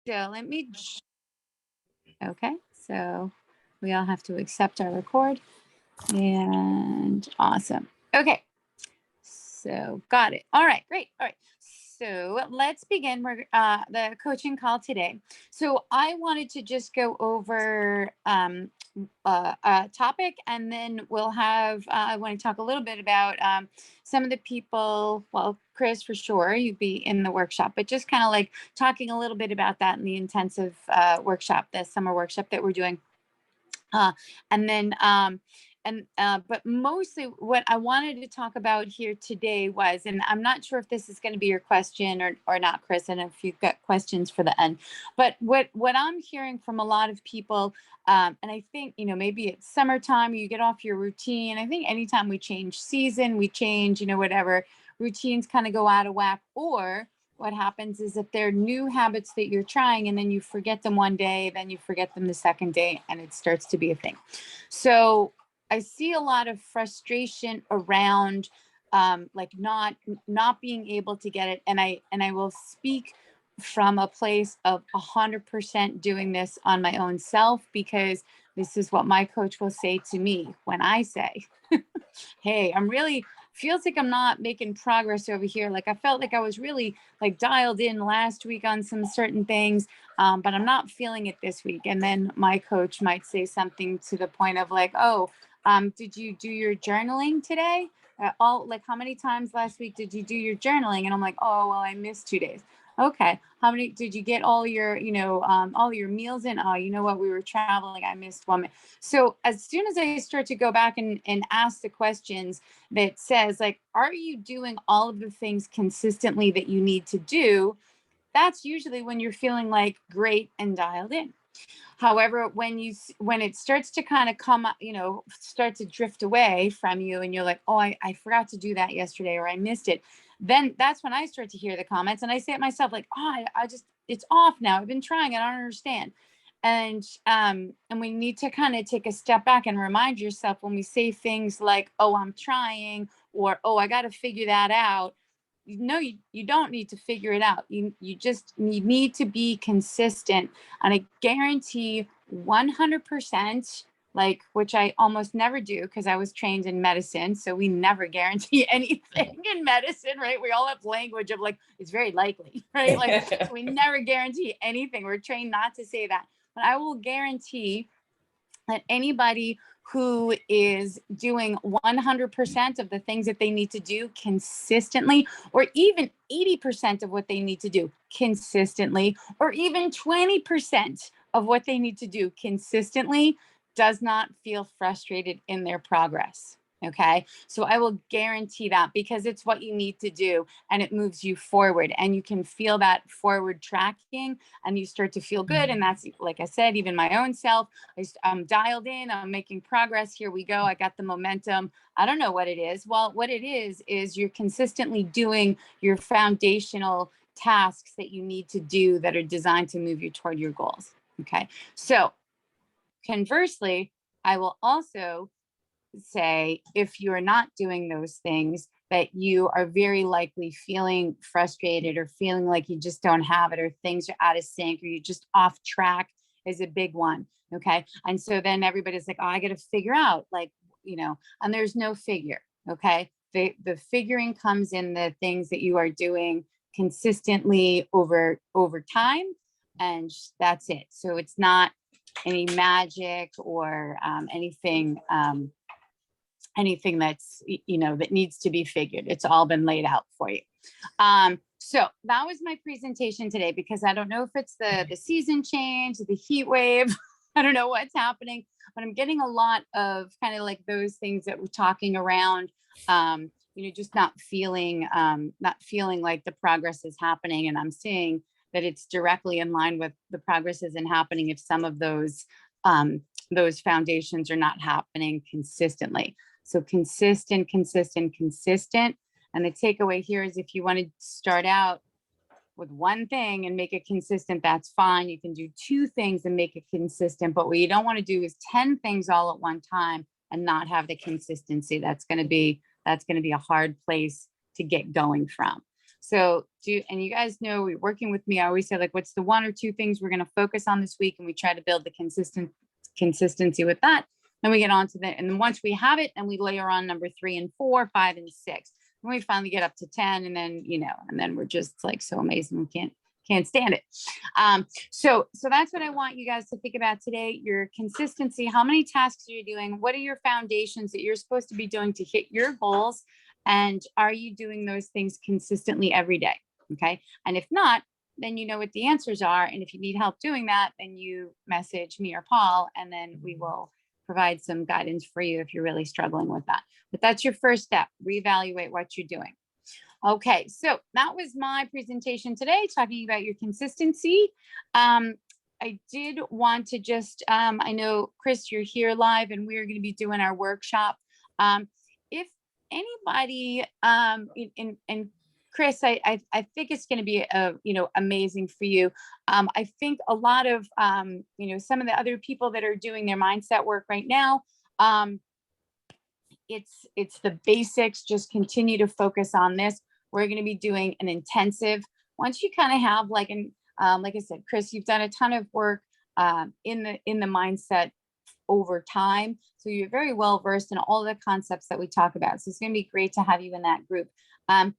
So okay, so we all have to accept our record and awesome. Okay, so got it. All right, great. All right. So let's begin the coaching call today. So I wanted to just go over a topic, and then we'll have. I want to talk a little bit about some of the people. Well, Chris, for sure, you'd be in the workshop, but just kind of like talking a little bit about that in the intensive workshop, the summer workshop that we're doing. Uh, and then, but mostly what I wanted to talk about here today was, and I'm not sure if this is going to be your question or not, Chris, and if you've got questions for the end, but what I'm hearing from a lot of people, and I think, maybe it's summertime, you get off your routine. I think anytime we change season, we change, whatever routines kind of go out of whack, or what happens is if they're new habits that you're trying and then you forget them one day, then you forget them the second day, and it starts to be a thing. So I see a lot of frustration around like not being able to get it. And I will speak from a place of 100% doing this on my own self, because this is what my coach will say to me when I say, hey, I'm really feels like I'm not making progress over here. Like I felt like I was really like dialed in last week on some certain things, but I'm not feeling it this week. And then my coach might say something to the point of like, oh, did you do your journaling today? All like how many times last week did you do your journaling? And I'm like, oh, well, I missed 2 days. Okay. How many did you get all your, all your meals in? Oh, you know what? We were traveling. I missed one. So as soon as I start to go back and ask the questions that says like, are you doing all of the things consistently that you need to do? That's usually when you're feeling like great and dialed in. However, when it starts to kind of come up, start to drift away from you, and you're like, oh, I forgot to do that yesterday, or I missed it, then that's when I start to hear the comments, and I say it myself, like, oh, I just it's off now. I've been trying, I don't understand. And we need to kind of take a step back and remind yourself when we say things like, oh, I'm trying, or oh, I got to figure that out. No, you don't need to figure it out. You need to be consistent. And I guarantee 100%, like, which I almost never do because I was trained in medicine. So we never guarantee anything in medicine, right? We all have language of like, it's very likely, right? Like, so we never guarantee anything. We're trained not to say that. But I will guarantee that anybody who is doing 100% of the things that they need to do consistently, or even 80% of what they need to do consistently, or even 20% of what they need to do consistently, does not feel frustrated in their progress. Okay. So I will guarantee that, because it's what you need to do and it moves you forward, and you can feel that forward tracking and you start to feel good. And that's, like I said, even my own self, I'm dialed in, I'm making progress. Here we go. I got the momentum. I don't know what it is. Well, what it is you're consistently doing your foundational tasks that you need to do that are designed to move you toward your goals. Okay. So conversely, I will also say if you're not doing those things, that you are very likely feeling frustrated or feeling like you just don't have it, or things are out of sync, or you're just off track, is a big one. Okay. And so then everybody's like, oh, I got to figure out, like, and there's no figure. Okay. The figuring comes in the things that you are doing consistently over time. And that's it. So it's not any magic or anything that's that needs to be figured. It's all been laid out for you. So that was my presentation today, because I don't know if it's the season change, the heat wave. I don't know what's happening, but I'm getting a lot of kind of like those things that we're talking around. Just not feeling like the progress is happening, and I'm seeing that it's directly in line with the progress isn't happening if some of those foundations are not happening consistently. So consistent. And the takeaway here is, if you want to start out with one thing and make it consistent, that's fine. You can do 2 things and make it consistent. But what you don't want to do is 10 things all at one time and not have the consistency. That's going to be a hard place to get going from. So and you guys know, we're working with me. I always say, like, what's the 1 or 2 things we're going to focus on this week? And we try to build the consistency with that. Then we get on to and then once we have it, and we layer on number 3 and 4, 5 and 6. When we finally get up to 10, and then, and then we're just like so amazing. We can't stand it. So that's what I want you guys to think about today. Your consistency. How many tasks are you doing? What are your foundations that you're supposed to be doing to hit your goals? And are you doing those things consistently every day? Okay. And if not, then you know what the answers are. And if you need help doing that, then you message me or Paul, and then we will provide some guidance for you if you're really struggling with that. But that's your first step. Reevaluate what you're doing. Okay, so that was my presentation today, talking about your consistency. I did want to just, I know, Chris, you're here live, and we're going to be doing our workshop. If anybody, and Chris, I think it's going to be, amazing for you. I think a lot of, some of the other people that are doing their mindset work right now, it's the basics. Just continue to focus on this. We're going to be doing an intensive. Once you kind of have like I said, Chris, you've done a ton of work in the mindset over time, so you're very well versed in all the concepts that we talk about. So it's going to be great to have you in that group. After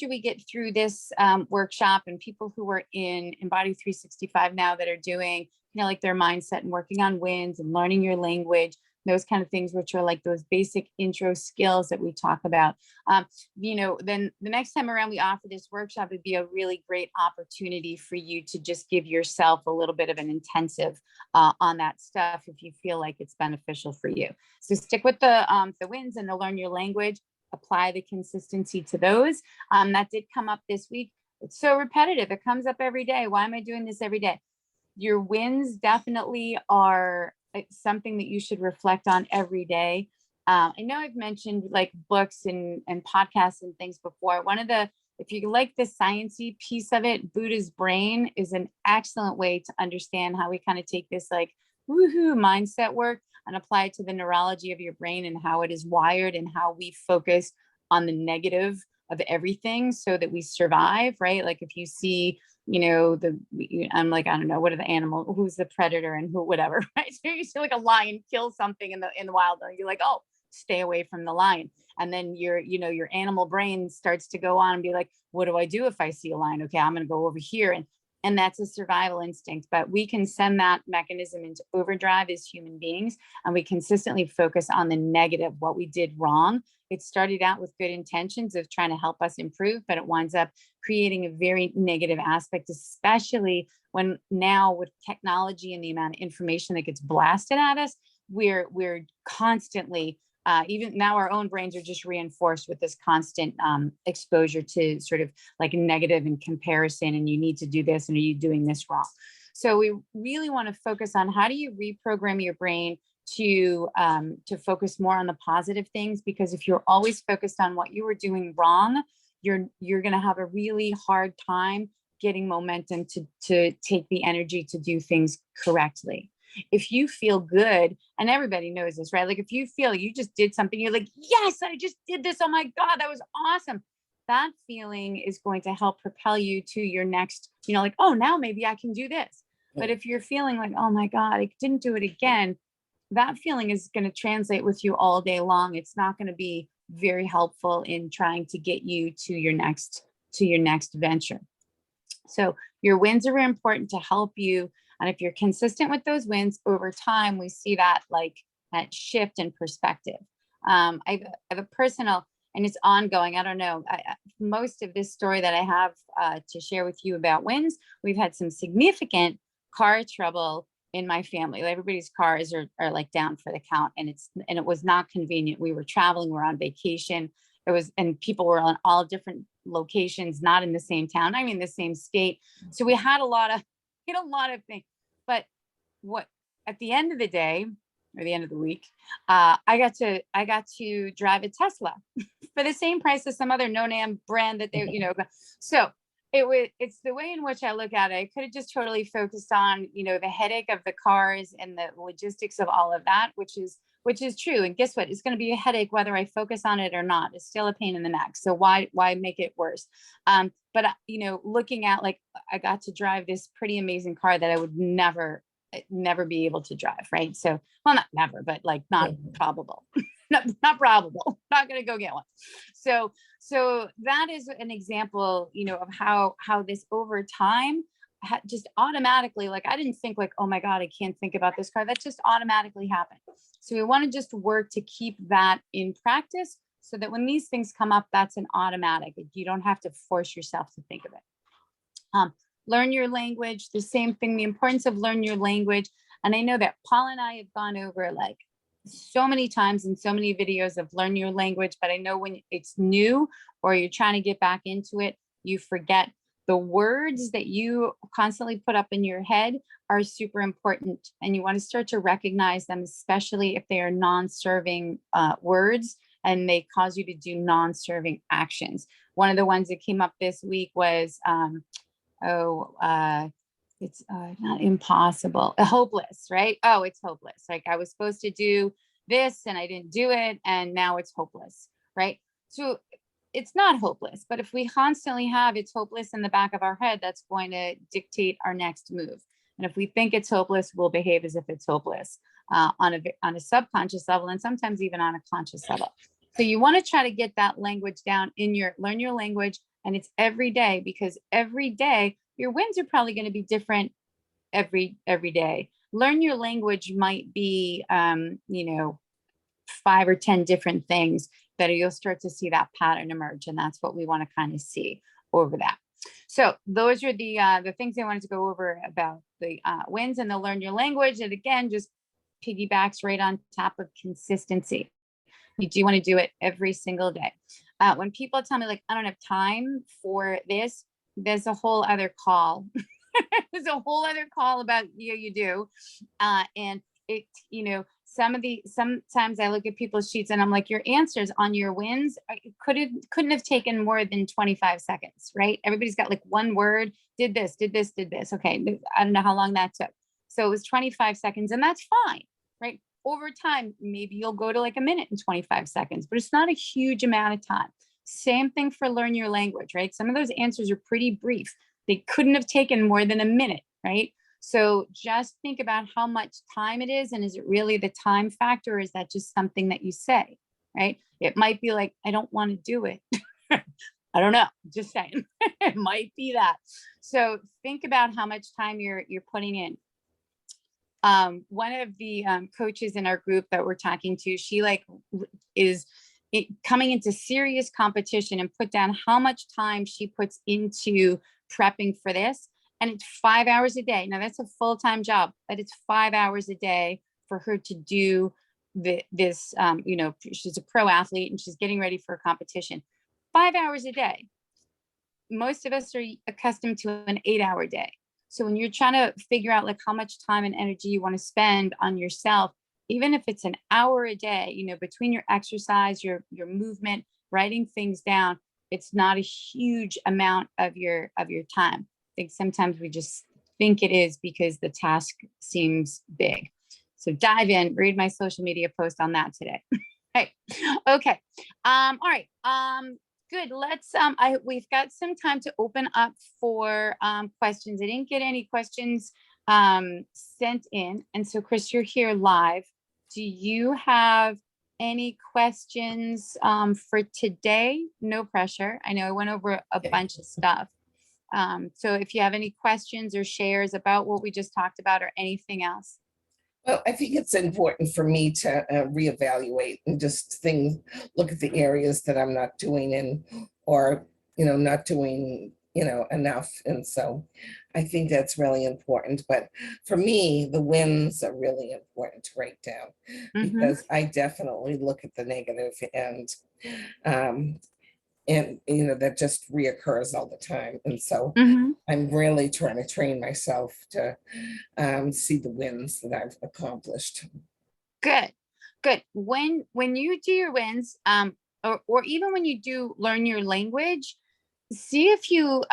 we get through this workshop, and people who are in Embody 365 now that are doing, like their mindset and working on wins and learning your language, those kind of things, which are like those basic intro skills that we talk about. Then the next time around we offer this workshop, it'd be a really great opportunity for you to just give yourself a little bit of an intensive on that stuff, if you feel like it's beneficial for you. So stick with the wins and the learn your language, apply the consistency to those. That did come up this week. It's so repetitive. It comes up every day. Why am I doing this every day? Your wins definitely are something that you should reflect on every day. I know I've mentioned like books and podcasts and things before. If you like the sciencey piece of it, Buddha's brain is an excellent way to understand how we kind of take this like woohoo mindset work and apply it to the neurology of your brain and how it is wired and how we focus on the negative of everything so that we survive, right? Like if you see, I'm like, I don't know, what are the animal, who's the predator and who, whatever, right? So you see like a lion kill something in the wild, and you're like, oh, stay away from the lion. And then your animal brain starts to go on and be like, what do I do if I see a lion? Okay, I'm going to go over here. And that's a survival instinct, but we can send that mechanism into overdrive as human beings, and we consistently focus on the negative, what we did wrong. It started out with good intentions of trying to help us improve, but it winds up creating a very negative aspect, especially when now with technology and the amount of information that gets blasted at us, we're constantly, even now our own brains are just reinforced with this constant exposure to sort of like negative and comparison, and you need to do this, and are you doing this wrong? So we really want to focus on how do you reprogram your brain to focus more on the positive things, because if you're always focused on what you were doing wrong, you're going to have a really hard time getting momentum to take the energy to do things correctly. If you feel good, and everybody knows this, right? Like if you feel you just did something, you're like, yes, I just did this. Oh my God, that was awesome. That feeling is going to help propel you to your next, like, oh, now maybe I can do this. But if you're feeling like, oh my God, I didn't do it again, that feeling is going to translate with you all day long. It's not going to be very helpful in trying to get you to your next venture. So your wins are important to help you. And if you're consistent with those wins over time, we see that like that shift in perspective. I have a personal, and it's ongoing. I don't know. Most of this story that I have to share with you about wins, we've had some significant car trouble in my family. Everybody's cars are like down for the count, and it was not convenient. We were traveling, we're on vacation. And people were on all different locations, not in the same town. I mean, the same state. So we had a lot of things. But what at the end of the day or the end of the week, I got to drive a Tesla for the same price as some other no-name brand that they, So it's the way in which I look at it. I could have just totally focused on, the headache of the cars and the logistics of all of that, which is which is true. And guess what? It's going to be a headache whether I focus on it or not. It's still a pain in the neck. So why make it worse? But you know, looking at, like, I got to drive this pretty amazing car that I would never be able to drive, right? So, well, not never, but like not probable, not probable, not going to go get one. So that is an example, you know, of how this over time just automatically, like, I didn't think like, oh my God, I can't think about this car. That just automatically happened. So we want to just work to keep that in practice so that when these things come up, that's an automatic. You don't have to force yourself to think of it. Learn your language, the same thing, the importance of learn your language. And I know that Paul and I have gone over like so many times in so many videos of learn your language, but I know when it's new or you're trying to get back into it, you forget the words that you constantly put up in your head are super important. And you want to start to recognize them, especially if they are non-serving words and they cause you to do non-serving actions. One of the ones that came up this week was, it's not impossible, hopeless, right? Oh, it's hopeless. Like, I was supposed to do this and I didn't do it, and now it's hopeless, right? So it's not hopeless, but if we constantly have it's hopeless in the back of our head, that's going to dictate our next move. And if we think it's hopeless, we'll behave as if it's hopeless on a subconscious level, and sometimes even on a conscious level. So you want to try to get that language down in your learn your language, and it's every day, because every day your wins are probably going to be different every day. Learn your language might be, 5 or 10 different things that you'll start to see that pattern emerge. And that's what we want to kind of see over that. So those are the things I wanted to go over about the wins and the learn your language. And again, just piggybacks right on top of consistency. You do want to do it every single day. When people tell me like, I don't have time for this, there's a whole other call. There's a whole other call about you do. And it, sometimes I look at people's sheets and I'm like, your answers on your wins couldn't have taken more than 25 seconds, right? Everybody's got like one word, did this. Okay. I don't know how long that took. So it was 25 seconds, and that's fine, right? Over time, maybe you'll go to like a minute and 25 seconds, but it's not a huge amount of time. Same thing for learn your language, right? Some of those answers are pretty brief. They couldn't have taken more than a minute, right? So just think about how much time it is. And is it really the time factor? Or is that just something that you say, right? It might be like, I don't want to do it. I don't know, just saying. It might be that. So think about how much time you're putting in. One of the coaches in our group that we're talking to, she is coming into serious competition, and put down how much time she puts into prepping for this. And it's 5 hours a day. Now that's a full-time job, but it's 5 hours a day for her to do this. She's a pro athlete and she's getting ready for a competition. 5 hours a day. Most of us are accustomed to an 8-hour day. So when you're trying to figure out like how much time and energy you want to spend on yourself, even if it's an hour a day, between your exercise, your movement, writing things down, it's not a huge amount of your time. I think sometimes we just think it is because the task seems big. So dive in, read my social media post on that today. Hey, okay. All right. Good. Let's, we've got some time to open up for questions. I didn't get any questions sent in. And so Chris, you're here live. Do you have any questions for today? No pressure. I know I went over a bunch of stuff. So if you have any questions or shares about what we just talked about or anything else. Well, I think it's important for me to reevaluate and just look at the areas that I'm not doing or not doing, enough. And so I think that's really important. But for me, the wins are really important to write down, because I definitely look at the negative and that just reoccurs all the time. And so I'm really trying to train myself to see the wins that I've accomplished. Good. When you do your wins, or even when you do learn your language, see if you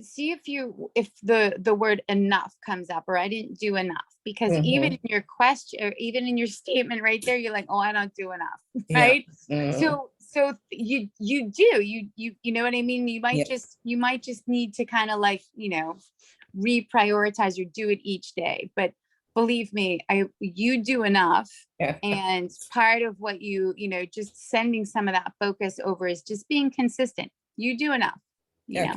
see if the word enough comes up, or I didn't do enough, because even in your question, or even in your statement right there, you're like, oh, I don't do enough, right? So you do, you know what I mean? You might just need to kind of like, reprioritize or do it each day. But believe me, you do enough. And part of what just sending some of that focus over is just being consistent. You do enough, you know,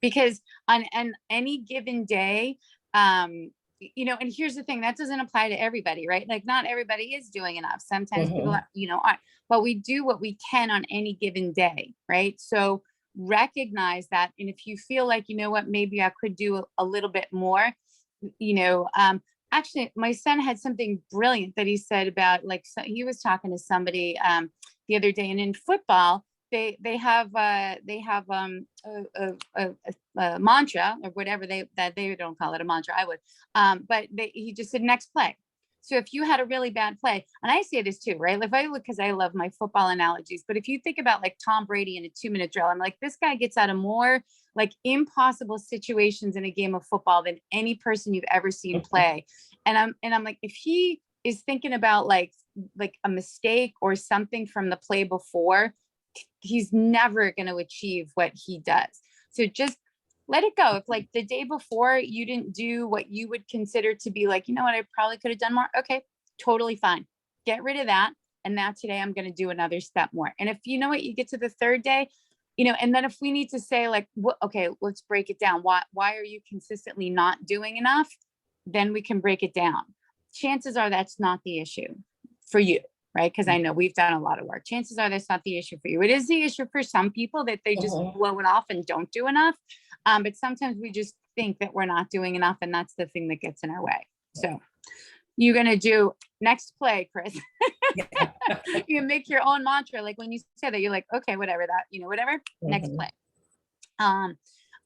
because on any given day, and here's the thing, that doesn't apply to everybody, right? Like not everybody is doing enough. Sometimes people aren't, but we do what we can on any given day, right? So recognize that. And if you feel like, what, maybe I could do a little bit more, actually, my son had something brilliant that he said about, like, so he was talking to somebody the other day, and in football, they have a mantra, or whatever they don't call it a mantra. I would, but he just said next play. So if you had a really bad play, and I say this too, right? If I look, because I love my football analogies, but if you think about like Tom Brady in a 2-minute drill, I'm like, this guy gets out of more like impossible situations in a game of football than any person you've ever seen play. And I'm like, if he is thinking about like a mistake or something from the play before, he's never going to achieve what he does. So just let it go. If like the day before you didn't do what you would consider to be like, what, I probably could have done more. Okay, totally fine. Get rid of that. And now today I'm going to do another step more. And if you get to the third day, and then if we need to say like, okay, let's break it down. Why are you consistently not doing enough? Then we can break it down. Chances are that's not the issue for you, right? Because I know we've done a lot of work. Chances are that's not the issue for you. It is the issue for some people that they just blow it off and don't do enough. But sometimes we just think that we're not doing enough, and that's the thing that gets in our way. So you're going to do next play, Chris. You make your own mantra. Like when you say that, you're like, okay, whatever that, whatever, next play.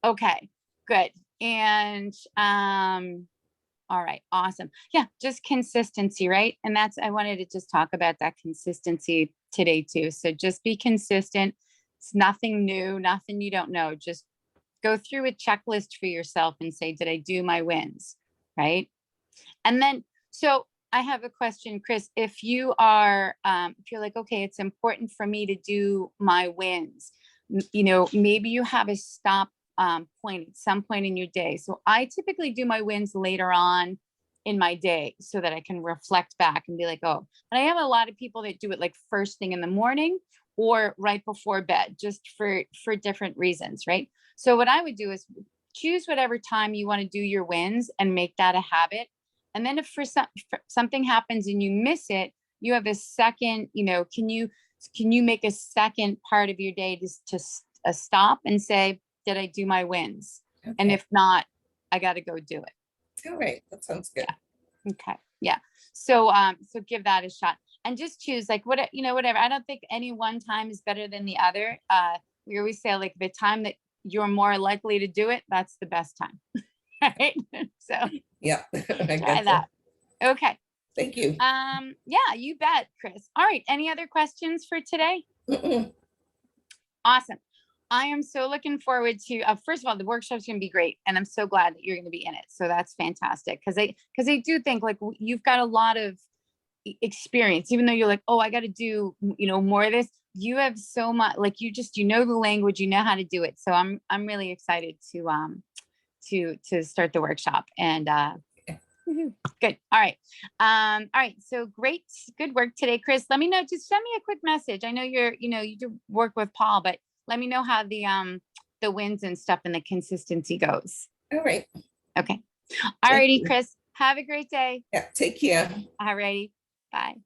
Okay, good. And, all right, awesome. Yeah, just consistency, right? And I wanted to just talk about that consistency today too. So just be consistent. It's nothing new, nothing you don't know. Just go through a checklist for yourself and say, did I do my wins? Right. And then, so I have a question, Chris. If you are, if you're like, okay, it's important for me to do my wins, maybe you have a stop point at some point in your day. So I typically do my wins later on in my day so that I can reflect back and be like, oh, and I have a lot of people that do it like first thing in the morning or right before bed, just for different reasons, right? So what I would do is choose whatever time you want to do your wins and make that a habit. And then if for something happens and you miss it, you have a second, can you make a second part of your day to stop and say, did I do my wins? Okay. And if not, I got to go do it. All right. That sounds good. Yeah. Okay. Yeah. So, so give that a shot and just choose like whatever. I don't think any one time is better than the other. We always say like the time that you're more likely to do it, that's the best time. Right. So yeah, I try that. Okay. Thank you. Yeah, you bet, Chris. All right. Any other questions for today? Awesome. I am so looking forward to, first of all, the workshop's going to be great. And I'm so glad that you're going to be in it. So that's fantastic. Cause I do think like you've got a lot of experience, even though you're like, oh, I got to do, more of this. You have so much, like you the language, you know how to do it. So I'm really excited to start the workshop and, good. All right. All right. So great. Good work today, Chris. Let me know, just send me a quick message. I know you do work with Paul, but let me know how the wins and stuff and the consistency goes. All right. Okay. All righty, Chris. Have a great day. Yeah. Take care. All righty. Bye.